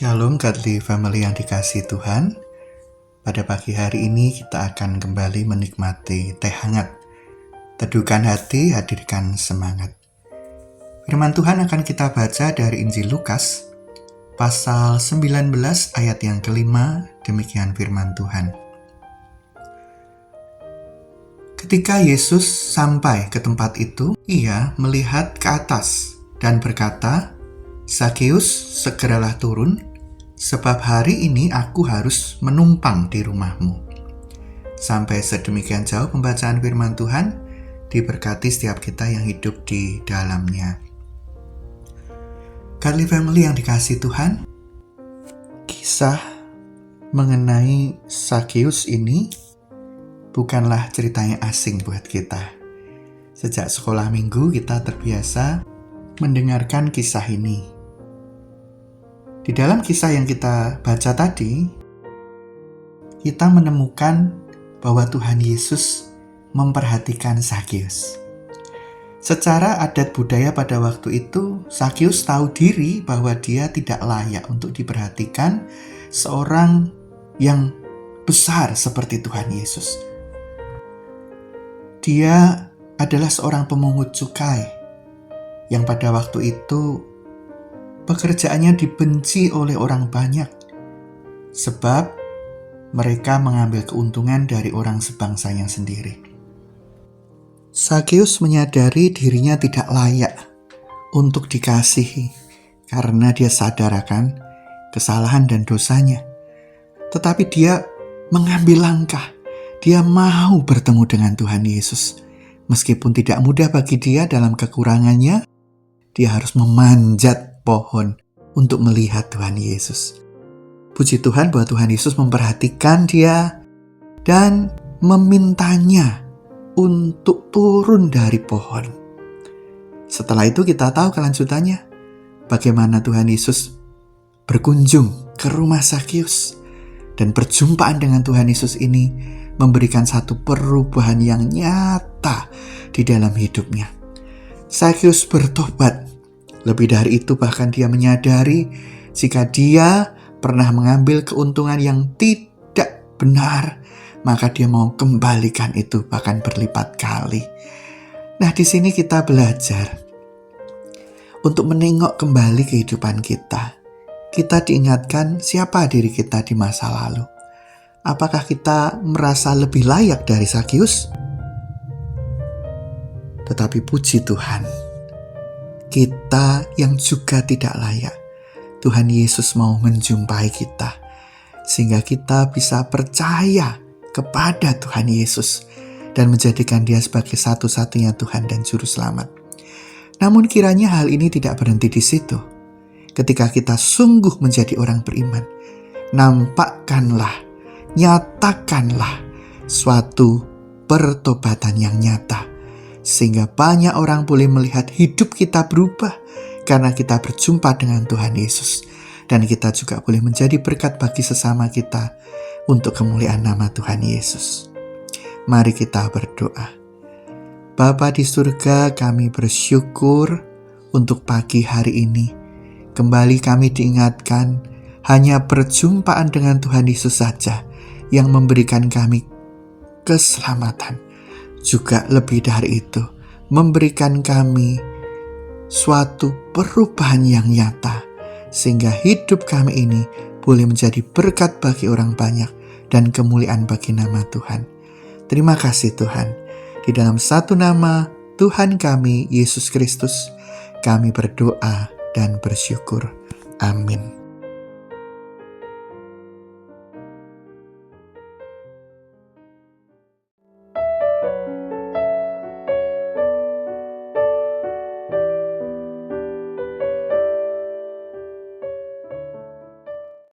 Shalom Godly Family yang dikasihi Tuhan. Pada pagi hari ini kita akan kembali menikmati teh hangat. Teduhkan hati, hadirkan semangat. Firman Tuhan akan kita baca dari Injil Lukas, pasal 19 ayat yang kelima, demikian firman Tuhan. Ketika Yesus sampai ke tempat itu, ia melihat ke atas dan berkata, "Zakheus, segeralah turun, sebab hari ini aku harus menumpang di rumahmu." Sampai sedemikian jauh pembacaan firman Tuhan, diberkati setiap kita yang hidup di dalamnya. Godly Family yang dikasihi Tuhan, kisah mengenai Zakheus ini bukanlah cerita yang asing buat kita. Sejak sekolah minggu kita terbiasa mendengarkan kisah ini. Di dalam kisah yang kita baca tadi, kita menemukan bahwa Tuhan Yesus memperhatikan Zakheus. Secara adat budaya pada waktu itu, Zakheus tahu diri bahwa dia tidak layak untuk diperhatikan seorang yang besar seperti Tuhan Yesus. Dia adalah seorang pemungut cukai yang pada waktu itu pekerjaannya dibenci oleh orang banyak sebab mereka mengambil keuntungan dari orang sebangsanya sendiri. Zakheus menyadari dirinya tidak layak untuk dikasihi karena dia sadar akan kesalahan dan dosanya. Tetapi dia mengambil langkah. Dia mau bertemu dengan Tuhan Yesus. Meskipun tidak mudah bagi dia dalam kekurangannya, dia harus memanjat pohon untuk melihat Tuhan Yesus. Puji Tuhan bahwa Tuhan Yesus memperhatikan dia dan memintanya untuk turun dari pohon. Setelah itu kita tahu kelanjutannya, bagaimana Tuhan Yesus berkunjung ke rumah Zakheus, dan perjumpaan dengan Tuhan Yesus ini memberikan satu perubahan yang nyata di dalam hidupnya. Zakheus bertobat. Lebih dari itu, bahkan dia menyadari jika dia pernah mengambil keuntungan yang tidak benar, maka dia mau kembalikan itu bahkan berlipat kali. Nah, di sini kita belajar untuk menengok kembali kehidupan kita. Kita diingatkan siapa diri kita di masa lalu. Apakah kita merasa lebih layak dari Zakheus? Tetapi puji Tuhan, kita yang juga tidak layak, Tuhan Yesus mau menjumpai kita, sehingga kita bisa percaya kepada Tuhan Yesus dan menjadikan Dia sebagai satu-satunya Tuhan dan Juru Selamat. Namun kiranya hal ini tidak berhenti di situ. Ketika kita sungguh menjadi orang beriman, nampakkanlah, nyatakanlah suatu pertobatan yang nyata, sehingga banyak orang boleh melihat hidup kita berubah karena kita berjumpa dengan Tuhan Yesus. Dan kita juga boleh menjadi berkat bagi sesama kita untuk kemuliaan nama Tuhan Yesus. Mari kita berdoa. Bapa di surga, kami bersyukur untuk pagi hari ini. Kembali kami diingatkan, hanya perjumpaan dengan Tuhan Yesus saja yang memberikan kami keselamatan. Juga lebih dari itu, memberikan kami suatu perubahan yang nyata, sehingga hidup kami ini boleh menjadi berkat bagi orang banyak dan kemuliaan bagi nama Tuhan. Terima kasih Tuhan. Di dalam satu nama Tuhan kami, Yesus Kristus, kami berdoa dan bersyukur. Amin.